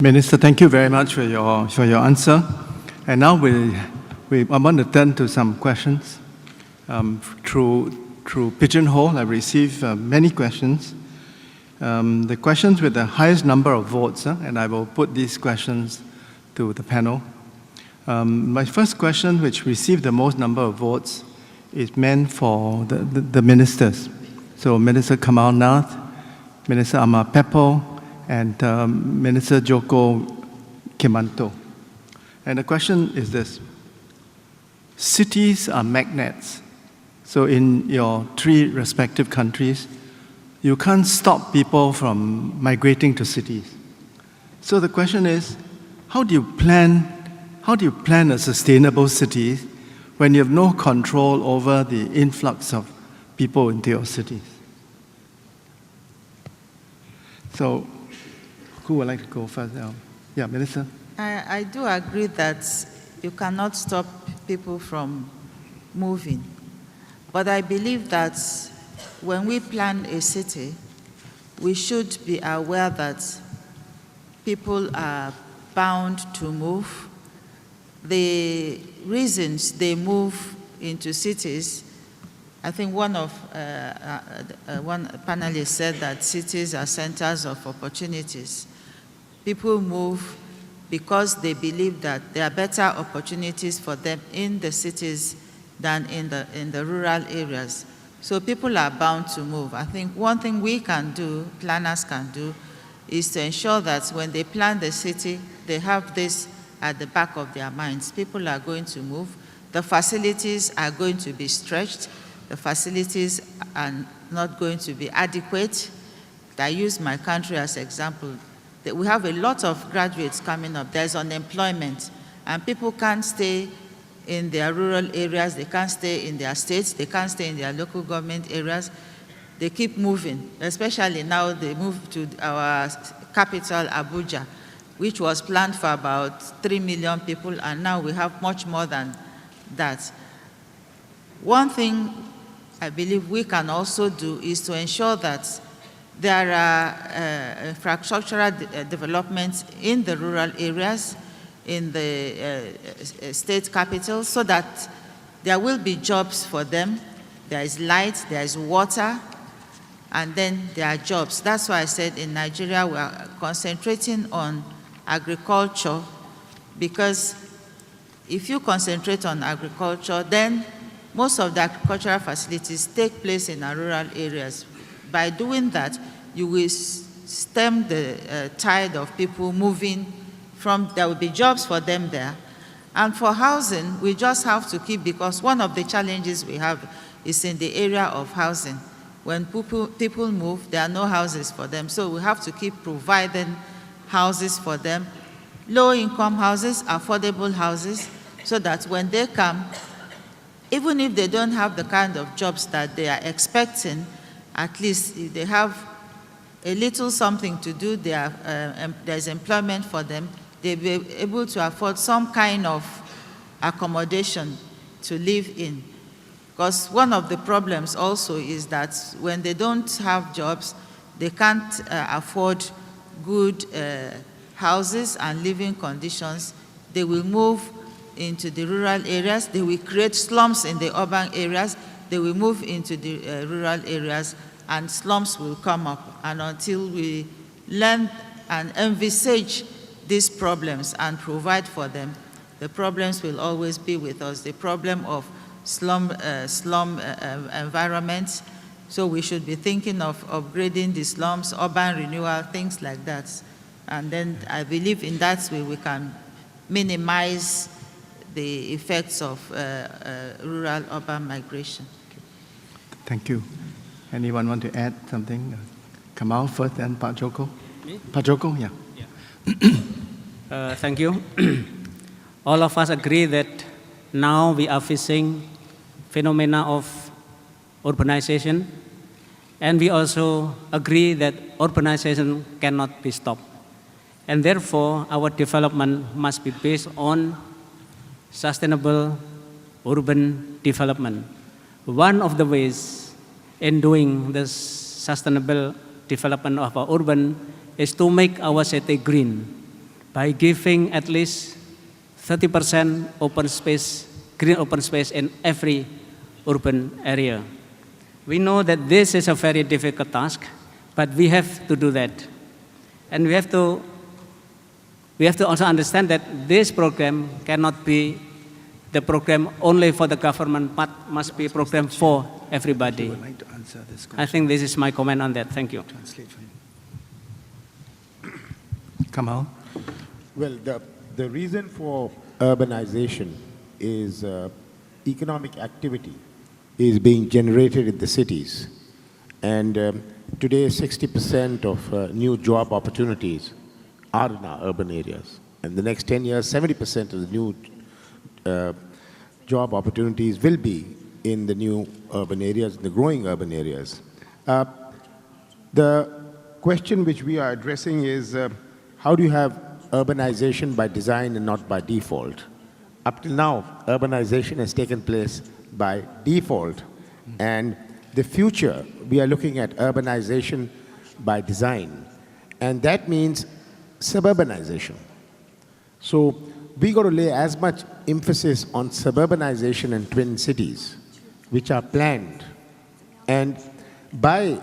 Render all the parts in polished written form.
Minister, thank you very much for your answer. And now I want to turn to some questions. Through Pigeonhole, I received many questions. The questions with the highest number of votes, and I will put these questions to the panel. My first question, which received the most number of votes, is meant for the ministers. So Minister Kamal Nath, Minister Amal Pepple, and Minister Djoko Kirmanto. And the question is this: cities are magnets. So in your three respective countries, you can't stop people from migrating to cities. So the question is, how do you plan a sustainable city when you have no control over the influx of people into your cities? So, who would like to go first? Yeah, Minister. I do agree that you cannot stop people from moving. But I believe that when we plan a city, we should be aware that people are bound to move. The reasons they move into cities, I think one panelist said that cities are centers of opportunities. People move because they believe that there are better opportunities for them in the cities than in the rural areas. So people are bound to move. I think one thing we can do, planners can do, is to ensure that when they plan the city, they have this at the back of their minds. People are going to move. The facilities are going to be stretched. The facilities are not going to be adequate. I use my country as an example. We have a lot of graduates coming up. There's unemployment, and people can't stay in their rural areas. They can't stay in their states. They can't stay in their local government areas. They keep moving, especially now they move to our capital, Abuja, which was planned for about 3 million people, and now we have much more than that. One thing I believe we can also do is to ensure that there are infrastructural developments in the rural areas, in the state capitals, so that there will be jobs for them. There is light, there is water, and then there are jobs. That's why I said in Nigeria we are concentrating on agriculture, because if you concentrate on agriculture, then most of the agricultural facilities take place in our rural areas. By doing that, you will stem the tide of people moving from, there will be jobs for them there. And for housing, we just have to keep, because one of the challenges we have is in the area of housing. When people move, there are no houses for them. So we have to keep providing houses for them, low-income houses, affordable houses, so that when they come, even if they don't have the kind of jobs that they are expecting, at least if they have a little something to do, there's employment for them, they'll be able to afford some kind of accommodation to live in. Because one of the problems also is that when they don't have jobs, they can't afford good houses and living conditions. They will move into the rural areas. They will create slums in the urban areas. They will move into the rural areas, and slums will come up. And until we learn and envisage these problems and provide for them, the problems will always be with us. The problem of slum environments. So we should be thinking of upgrading the slums, urban renewal, things like that. And then I believe in that way we can minimize the effects of rural-urban migration. Thank you. Anyone want to add something? Kamal first, and Pak Djoko. Me? Pak Djoko, yeah. Thank you. All of us agree that now we are facing phenomena of urbanization, and we also agree that urbanization cannot be stopped. And therefore, our development must be based on sustainable urban development. One of the ways in doing this sustainable development of our urban is to make our city green. by giving at least 30% open space, green open space in every urban area. We know that this is a very difficult task, but we have to do that. And we have to also understand that this program cannot be the program only for the government, but must be a program for everybody. Would like to answer this question. I think this is my comment on that. Thank you. Translate for you. Kamal? Well, the reason for urbanization is economic activity is being generated in the cities. And today, 60% of new job opportunities are in our urban areas. And the next 10 years, 70% of the new job opportunities will be in the new urban areas, the growing urban areas. The question which we are addressing is how do you have urbanization by design and not by default? Up till now, urbanization has taken place by default. And the future, we are looking at urbanization by design. And that means suburbanization. So we got to lay as much emphasis on suburbanization in twin cities, which are planned. And by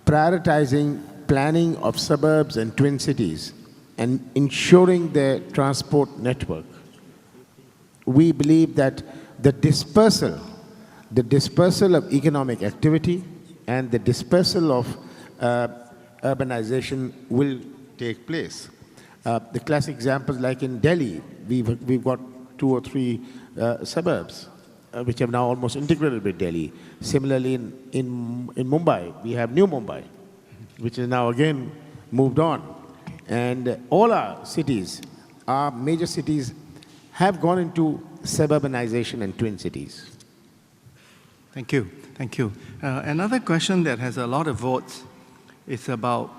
prioritizing planning of suburbs and twin cities and ensuring their transport network, we believe that the dispersal of economic activity and the dispersal of urbanization will take place. The classic examples, like in Delhi, we've got 2 or 3 suburbs which have now almost integrated with Delhi. Similarly, in Mumbai, we have New Mumbai, which is now again moved on. And all our cities, our major cities, have gone into suburbanization and twin cities. Thank you. Thank you. Another question that has a lot of votes is about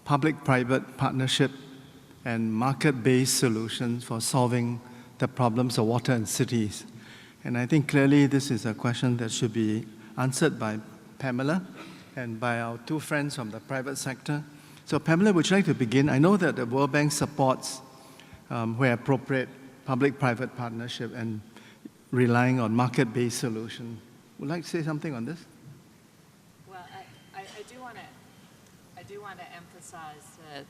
public-private partnership and market-based solutions for solving the problems of water in cities. And I think clearly this is a question that should be answered by Pamela and by our 2 friends from the private sector. So Pamela, would you like to begin? I know that the World Bank supports, where appropriate, public-private partnership and relying on market-based solutions. Would you like to say something on this? Well, I do want to emphasize that.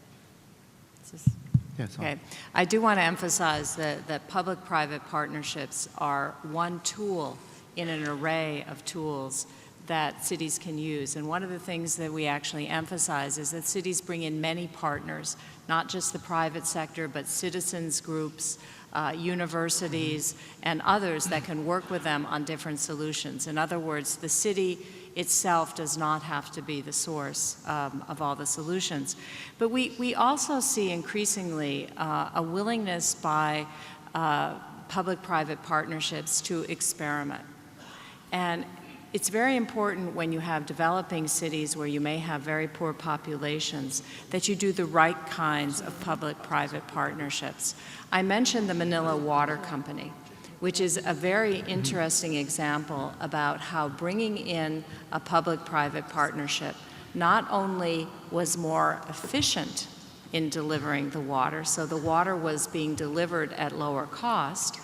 Yes. Okay. I do want to emphasize that public-private partnerships are one tool in an array of tools that cities can use. And one of the things that we actually emphasize is that cities bring in many partners, not just the private sector, but citizens groups, universities, and others that can work with them on different solutions. In other words, the city itself does not have to be the source of all the solutions. But we also see increasingly a willingness by public-private partnerships to experiment. And it's very important when you have developing cities where you may have very poor populations that you do the right kinds of public-private partnerships. I mentioned the Manila Water Company, which is a very interesting example about how bringing in a public-private partnership not only was more efficient in delivering the water, so the water was being delivered at lower cost,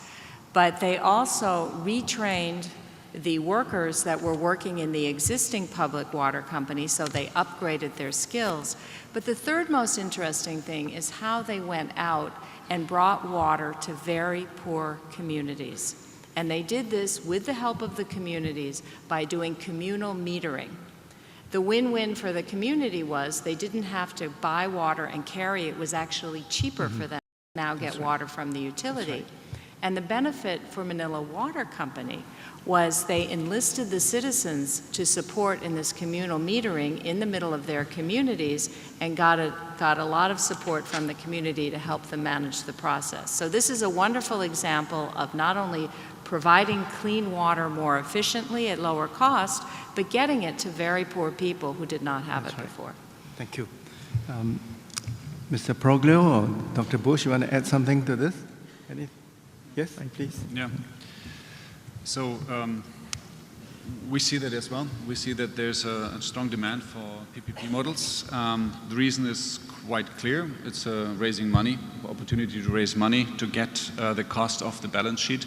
but they also retrained the workers that were working in the existing public water company, so they upgraded their skills. But the third most interesting thing is how they went out and brought water to very poor communities. And they did this with the help of the communities by doing communal metering. The win-win for the community was they didn't have to buy water and carry it. It was actually cheaper for them to now get water from the utility. And the benefit for Manila Water Company was they enlisted the citizens to support in this communal metering in the middle of their communities and got a lot of support from the community to help them manage the process. So this is a wonderful example of not only providing clean water more efficiently at lower cost, but getting it to very poor people who did not have it before. Thank you. Mr. Proglio or Dr. Busch, you want to add something to this? Yes, please. Yeah. So We see that as well. We see that there's a strong demand for PPP models. The reason is quite clear. It's raising money, opportunity to raise money to get the cost off the balance sheet.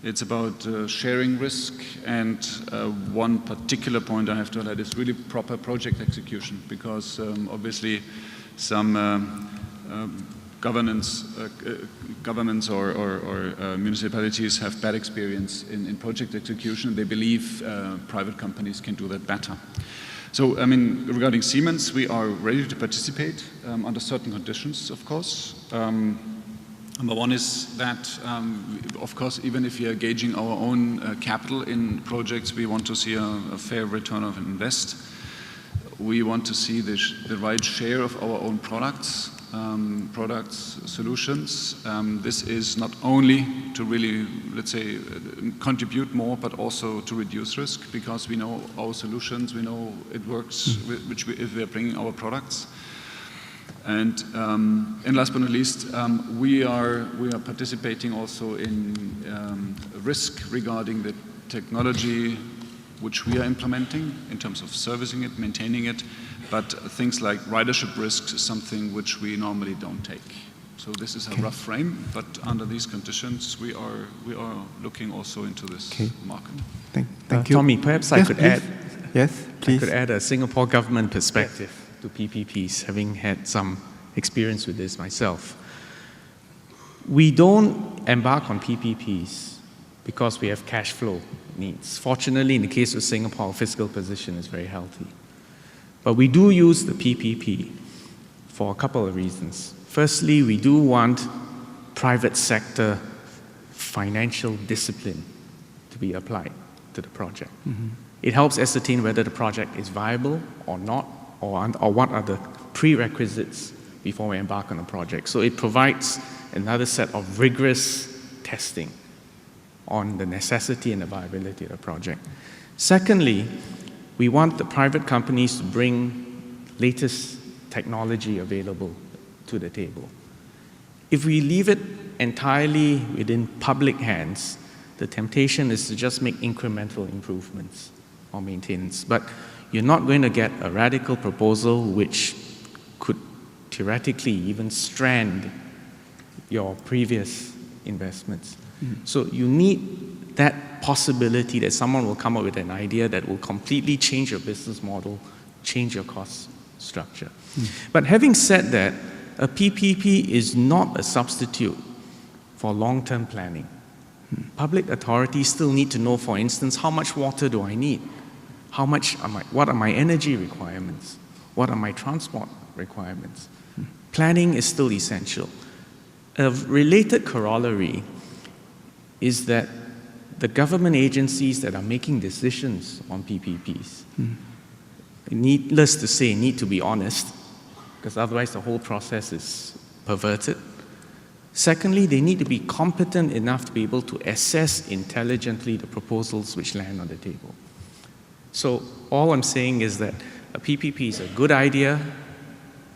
It's about sharing risk, and one particular point I have to highlight is really proper project execution, because obviously some governments or municipalities have bad experience in project execution. They believe private companies can do that better. So, I mean, regarding Siemens, we are ready to participate under certain conditions, of course. Number one is that, of course, even if we are gauging our own capital in projects, we want to see a fair return of invest. We want to see the right share of our own products, solutions. This is not only to really, let's say, contribute more, but also to reduce risk, because we know our solutions, we know it works, if we are bringing our products. And last but not least, we are participating also in risk regarding the technology which we are implementing in terms of servicing it, maintaining it, but things like ridership risks is something which we normally don't take. So this is a rough frame, but under these conditions, we are looking also into this market. Thank you. Tommy, perhaps I could add. Yes, please. I could add a Singapore government perspective to PPPs, having had some experience with this myself. We don't embark on PPPs because we have cash flow needs. Fortunately, in the case of Singapore, our fiscal position is very healthy. But we do use the PPP for a couple of reasons. Firstly, we do want private sector financial discipline to be applied to the project. It helps ascertain whether the project is viable or not, or what are the prerequisites before we embark on a project. So it provides another set of rigorous testing on the necessity and the viability of the project. Secondly, we want the private companies to bring latest technology available to the table. If we leave it entirely within public hands, the temptation is to just make incremental improvements or maintenance. But you're not going to get a radical proposal which could theoretically even strand your previous investments. So you need that possibility that someone will come up with an idea that will completely change your business model, change your cost structure. But having said that, a PPP is not a substitute for long-term planning. Public authorities still need to know, for instance, how much water do I need? What are my energy requirements? What are my transport requirements? Planning is still essential. A related corollary is that the government agencies that are making decisions on PPPs, needless to say, need to be honest, because otherwise the whole process is perverted. Secondly, they need to be competent enough to be able to assess intelligently the proposals which land on the table. So all I'm saying is that a PPP is a good idea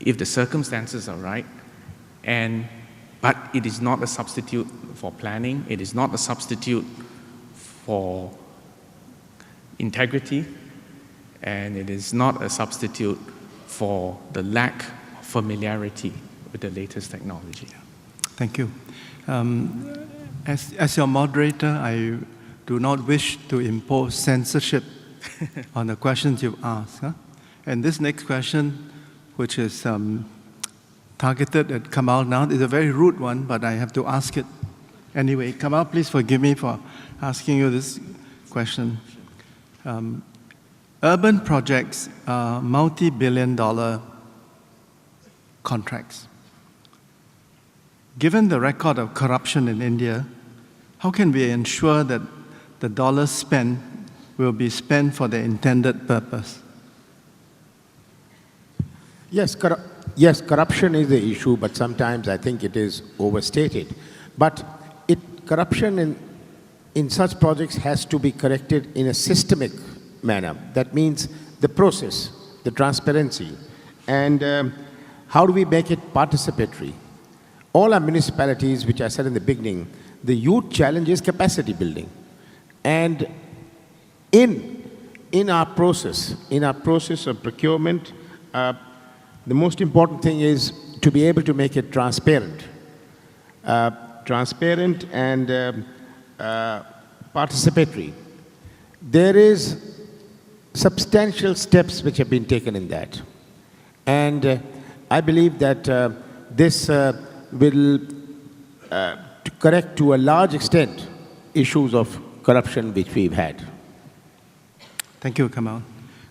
if the circumstances are right, but it is not a substitute for planning. It is not a substitute for integrity, and it is not a substitute for the lack of familiarity with the latest technology. Thank you. As your moderator, I do not wish to impose censorship on the questions you've asked. And this next question, which is targeted at Kamal Nath, is a very rude one, but I have to ask it anyway. Kamal, please forgive me for asking you this question. Urban projects are multi-billion-dollar contracts. Given the record of corruption in India, how can we ensure that the dollars spent will be spent for the intended purpose? Yes, corruption is the issue, but sometimes I think it is overstated. But corruption in such projects has to be corrected in a systemic manner. That means the process, the transparency, and how do we make it participatory? All our municipalities, which I said in the beginning, the huge challenge is capacity building. And In our process of procurement, the most important thing is to be able to make it transparent. Transparent and participatory. There is substantial steps which have been taken in that. And I believe that this will correct to a large extent issues of corruption which we've had. Thank you, Kamal.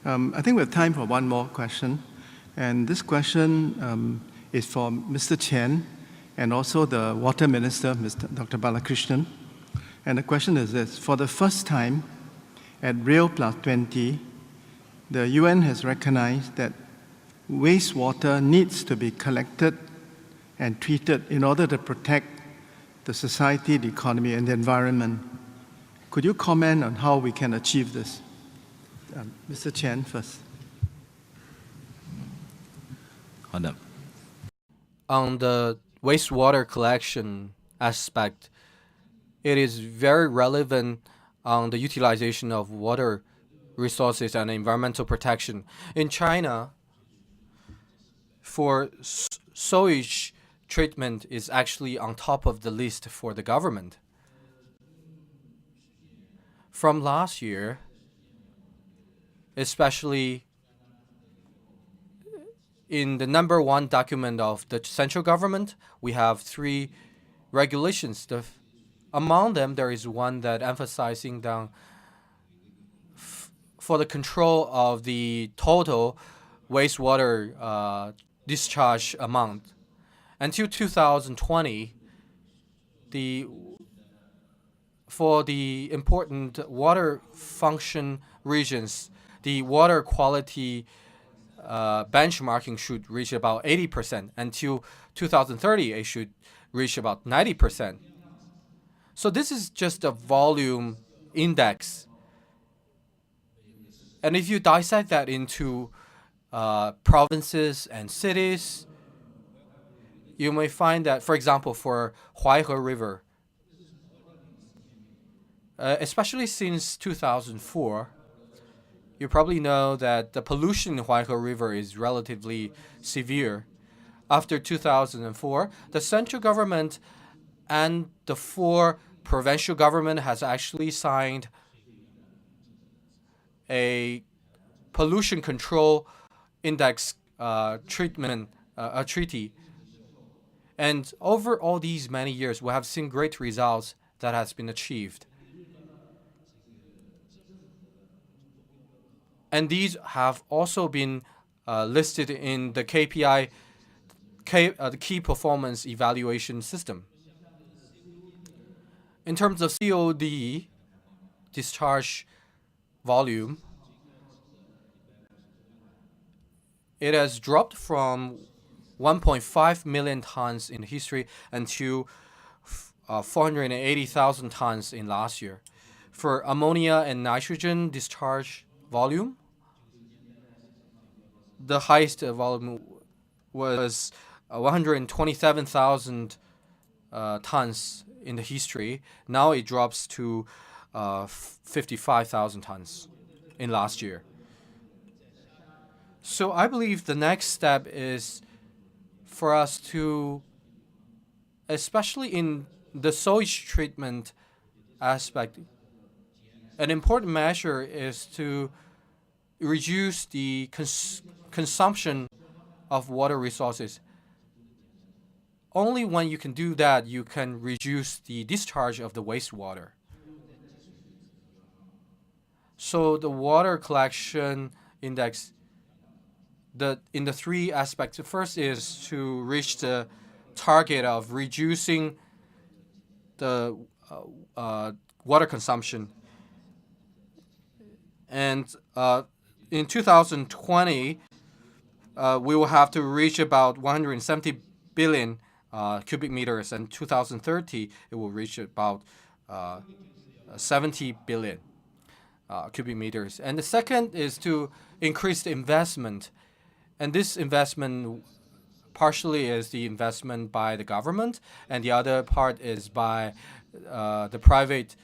I think we have time for one more question. And this question is for Mr. Qian and also the Water Minister, Dr. Balakrishnan. And the question is this: for the first time at Rio Plus 20, the UN has recognized that wastewater needs to be collected and treated in order to protect the society, the economy, and the environment. Could you comment on how we can achieve this? Mr. Qian first. On the wastewater collection aspect, it is very relevant on the utilization of water resources and environmental protection. In China, for sewage treatment is actually on top of the list for the government. From last year, especially in the #1 document of the central government, we have 3 regulations. Among them, there is one that emphasizing down for the control of the total wastewater discharge amount. Until 2020, for the important water function regions, the water quality benchmarking should reach about 80%. Until 2030, it should reach about 90%. So this is just a volume index. And if you dissect that into provinces and cities, you may find that, for example, for Huaihe River, especially since 2004, you probably know that the pollution in Huaihe River is relatively severe. After 2004, the central government and the 4 provincial government has actually signed a pollution control index treaty. And over all these many years, we have seen great results that has been achieved. And these have also been listed in the KPI, the Key Performance Evaluation System. In terms of COD, discharge volume, it has dropped from 1.5 million tons in history until 480,000 tons in last year. For ammonia and nitrogen discharge volume, the highest volume was 127,000 tons in the history. Now it drops to 55,000 tons in last year. So I believe the next step is for us to, especially in the sewage treatment aspect, an important measure is to reduce the consumption of water resources. Only when you can do that, you can reduce the discharge of the wastewater. So the water collection index, in the 3 aspects, the first is to reach the target of reducing the water consumption. And in 2020, we will have to reach about 170 billion cubic meters, and 2030, it will reach about 70 billion cubic meters. And the second is to increase the investment. And this investment partially is the investment by the government, and the other part is by the private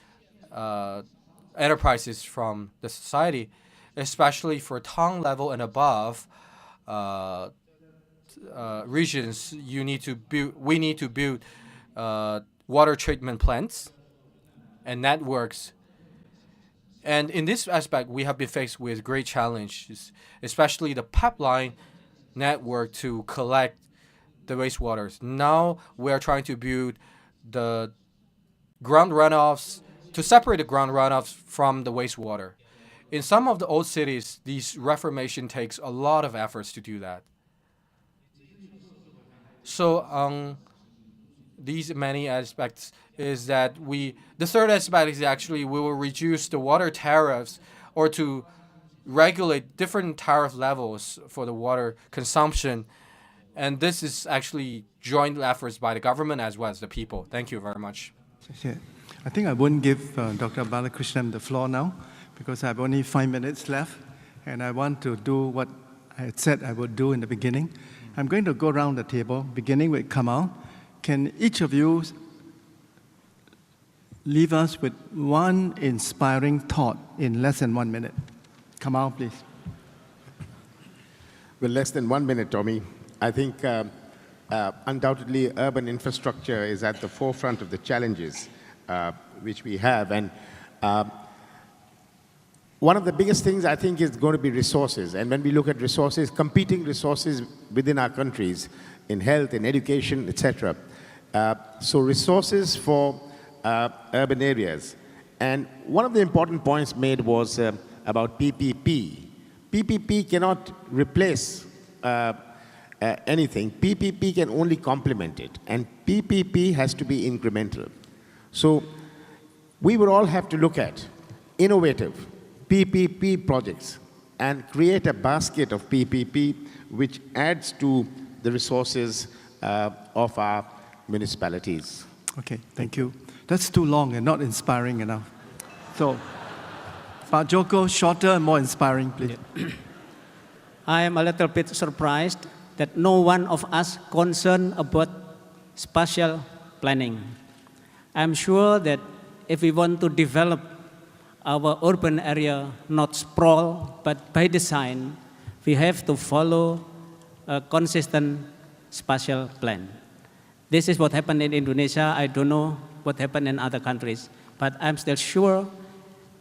enterprises from the society, especially for town level and above regions. We need to build water treatment plants and networks. And in this aspect, we have been faced with great challenges, especially the pipeline network to collect the wastewaters. Now we are trying to build the ground runoffs, to separate the ground runoffs from the wastewater. In some of the old cities, this reformation takes a lot of efforts to do that. So these many aspects is that the third aspect is actually we will reduce the water tariffs or to regulate different tariff levels for the water consumption. And this is actually joint efforts by the government as well as the people. Thank you very much. I think I won't give Dr. Balakrishnan the floor now because I have only 5 minutes left and I want to do what I had said I would do in the beginning. I'm going to go around the table, beginning with Kamal. Can each of you leave us with one inspiring thought in less than 1 minute? Kamal, please. Well, less than 1 minute, Tommy. I think undoubtedly urban infrastructure is at the forefront of the challenges which we have. And one of the biggest things I think is going to be resources. And when we look at resources, competing resources within our countries in health, in education, etc. So resources for urban areas. And one of the important points made was about PPP. PPP cannot replace anything. PPP can only complement it. And PPP has to be incremental. So we would all have to look at innovative PPP projects and create a basket of PPP which adds to the resources of our municipalities. Okay, thank you. That's too long and not inspiring enough. So, Pak Djoko, shorter and more inspiring, please. I am a little bit surprised that no one of us concerned about spatial planning. I'm sure that if we want to develop our urban area, not sprawl, but by design, we have to follow a consistent spatial plan. This is what happened in Indonesia. I don't know what happened in other countries, but I'm still sure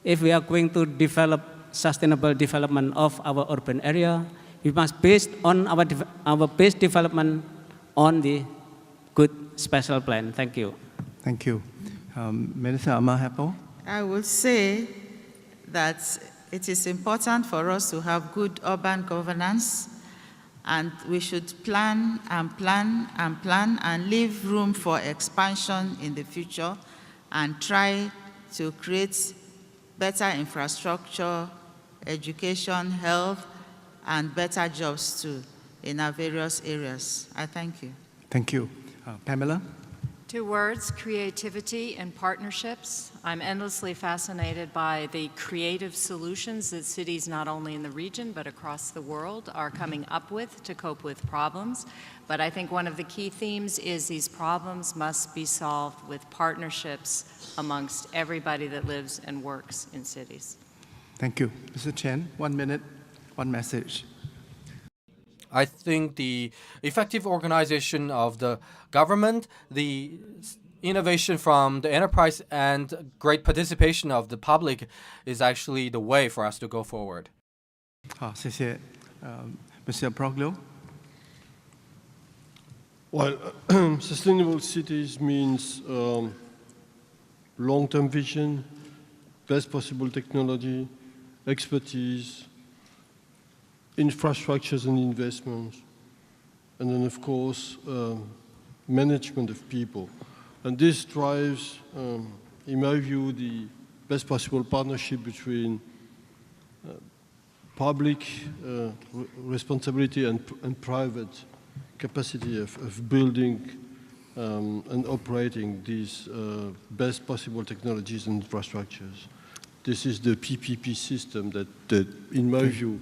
if we are going to develop sustainable development of our urban area, we must base on our base development on the good spatial plan. Thank you. Thank you. Minister Amal Pepple? I would say that it is important for us to have good urban governance, and we should plan and plan and plan and leave room for expansion in the future and try to create better infrastructure, education, health, and better jobs too in our various areas. I thank you. Thank you. Pamela? 2 words, creativity and partnerships. I'm endlessly fascinated by the creative solutions that cities not only in the region but across the world are coming up with to cope with problems. But I think one of the key themes is these problems must be solved with partnerships amongst everybody that lives and works in cities. Thank you. Mr. Qian, 1 minute, one message. I think the effective organization of the government, the innovation from the enterprise, and great participation of the public is actually the way for us to go forward. 好，谢谢。Mr. Proglio? Well, sustainable cities means long-term vision, best possible technology, expertise, infrastructures and investments, and then, of course, management of people. And this drives, in my view, the best possible partnership between public responsibility and private capacity of building and operating these best possible technologies and infrastructures. This is the PPP system that in my view,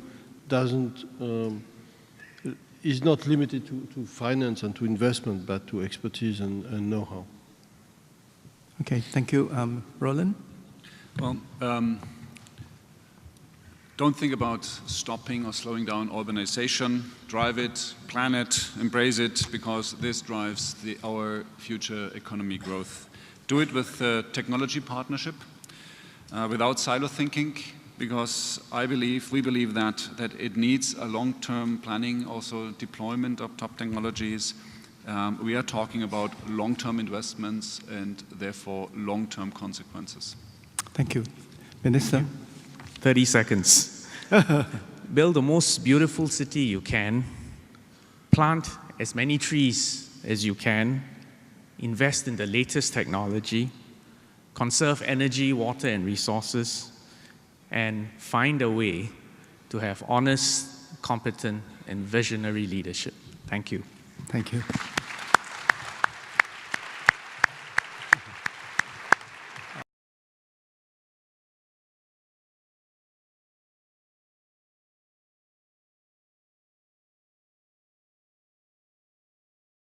is not limited to finance and to investment, but to expertise and know-how. Okay, thank you. Roland? Well, don't think about stopping or slowing down urbanization. Drive it, plan it, embrace it, because this drives our future economy growth. Do it with technology partnership, without silo thinking, because we believe that it needs a long-term planning, also deployment of top technologies. We are talking about long-term investments and therefore long-term consequences. Thank you. Minister? 30 seconds. Build the most beautiful city you can. Plant as many trees as you can. Invest in the latest technology. Conserve energy, water, and resources. And find a way to have honest, competent, and visionary leadership. Thank you. Thank you.